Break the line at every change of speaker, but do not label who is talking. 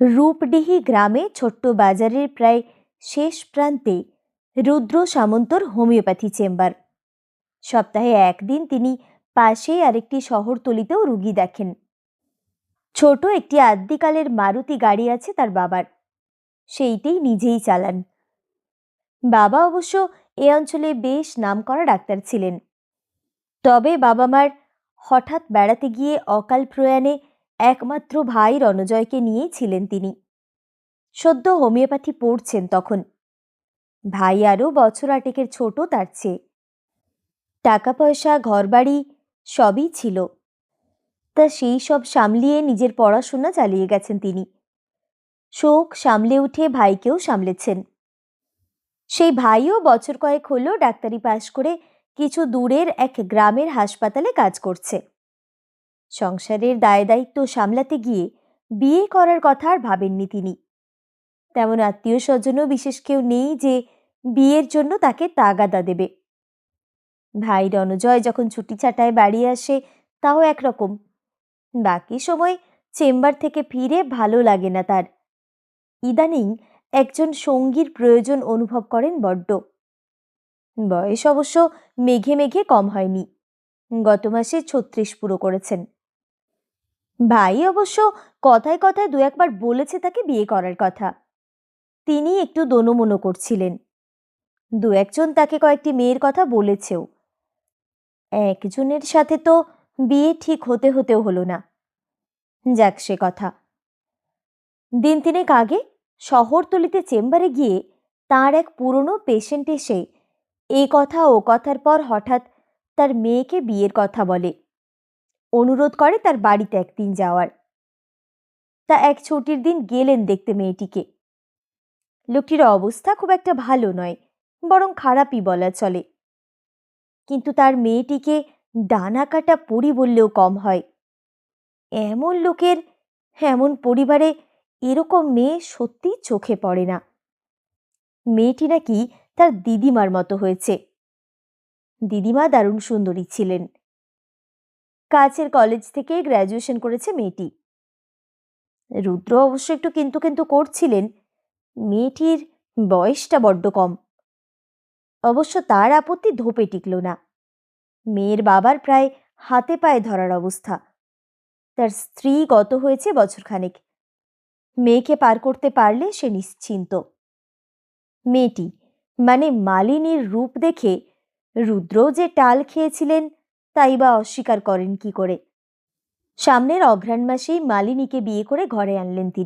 রূপডিহি গ্রামে ছোট্ট বাজারের প্রায় শেষ প্রান্তে রুদ্র সামন্তর হোমিওপ্যাথি চেম্বার। সপ্তাহে একদিন তিনি পাশেই আরেকটি শহরতলিতেও রুগী দেখেন। ছোট একটি আদ্যিকালের মারুতি গাড়ি আছে তার বাবার, সেইটাই নিজেই চালান। বাবা অবশ্য এ অঞ্চলে বেশ নামকরা ডাক্তার ছিলেন। তবে বাবা মার হঠাৎ বেড়াতে গিয়ে অকাল প্রয়াণে একমাত্র ভাই রণজয়কে নিয়েই ছিলেন তিনি। সদ্য হোমিওপ্যাথি পড়ছেন তখন। ভাই আরও বছর আটেকের ছোট তার চেয়ে। টাকা পয়সা ঘরবাড়ি সবই ছিল, তা সেই সব সামলিয়ে নিজের পড়াশোনা চালিয়ে গেছেন তিনি। শোক সামলে উঠে ভাইকেও সামলেছেন। সেই ভাইও বছর কয়েক হলো ডাক্তারি পাশ করে কিছু দূরের এক গ্রামের হাসপাতালে কাজ করছে। সংসারের দায় দায়িত্ব সামলাতে গিয়ে বিয়ে করার কথা আর ভাবেননি তিনি। তেমন আত্মীয় স্বজনও বিশেষ কেউ নেই যে বিয়ের জন্য তাকে তাগাদা দেবে। ভাই রণজয় যখন ছুটি ছাটায় বাড়ি আসে তাও একরকম। বাকি সময় চেম্বার থেকে ফিরে ভালো লাগে না তার। ইদানিং একজন সঙ্গীর প্রয়োজন অনুভব করেন বড্ড। বয়স অবশ্য মেঘে মেঘে কম হয়নি, গত মাসে 36 পুরো করেছেন। ভাই অবশ্য কথায় কথায় দু একবার বলেছে তাকে বিয়ে করার কথা। তিনি একটু দোনোমনো করছিলেন। দু একজন তাকে কয়েকটি মেয়ের কথা বলেছেও। একজনের সাথে তো বিয়ে ঠিক হতে হতেও হলো না। যাক সে কথা। দিন তিনেক আগে শহরতলিতে চেম্বারে গিয়ে তার এক পুরনো পেশেন্ট এসে এ কথা ও কথার পর হঠাৎ তার মেয়েকে বিয়ের কথা বলে, অনুরোধ করে তার বাড়িতে একদিন যাওয়ার। তা এক ছুটির দিন গেলেন দেখতে মেয়েটিকে। লোকটির অবস্থা খুব একটা ভালো নয়, বরং খারাপই বলা চলে। কিন্তু তার মেয়েটিকে ডানা কাটা পরি বললেও কম হয়। এমন লোকের, এমন পরিবারে এরকম মেয়ে সত্যি চোখে পড়ে না। মেয়েটি নাকি তার দিদিমার মতো হয়েছে। দিদিমা দারুণ সুন্দরী ছিলেন। কাছের কলেজ থেকে গ্র্যাজুয়েশন করেছে মেয়েটি। রুদ্র অবশ্য একটু কিন্তু কিন্তু করছিলেন, মেয়েটির বয়সটা বড্ড কম। অবশ্য তার আপত্তি ধোপে টিকল না। মেয়ের বাবার প্রায় হাতে পায়ে ধরার অবস্থা। তার স্ত্রী গত হয়েছে বছরখানেক। মেয়েকে পার করতে পারলে সে নিশ্চিন্ত। মেয়েটি মানে মালিনীর রূপ দেখে রুদ্র যে টাল খেয়েছিলেন তাই বা অস্বীকার করেন কি করে। সামনের অঘ্রাণ মাসেই মালিনীকে বিয়ে করে ঘরে আনলেন তিনি।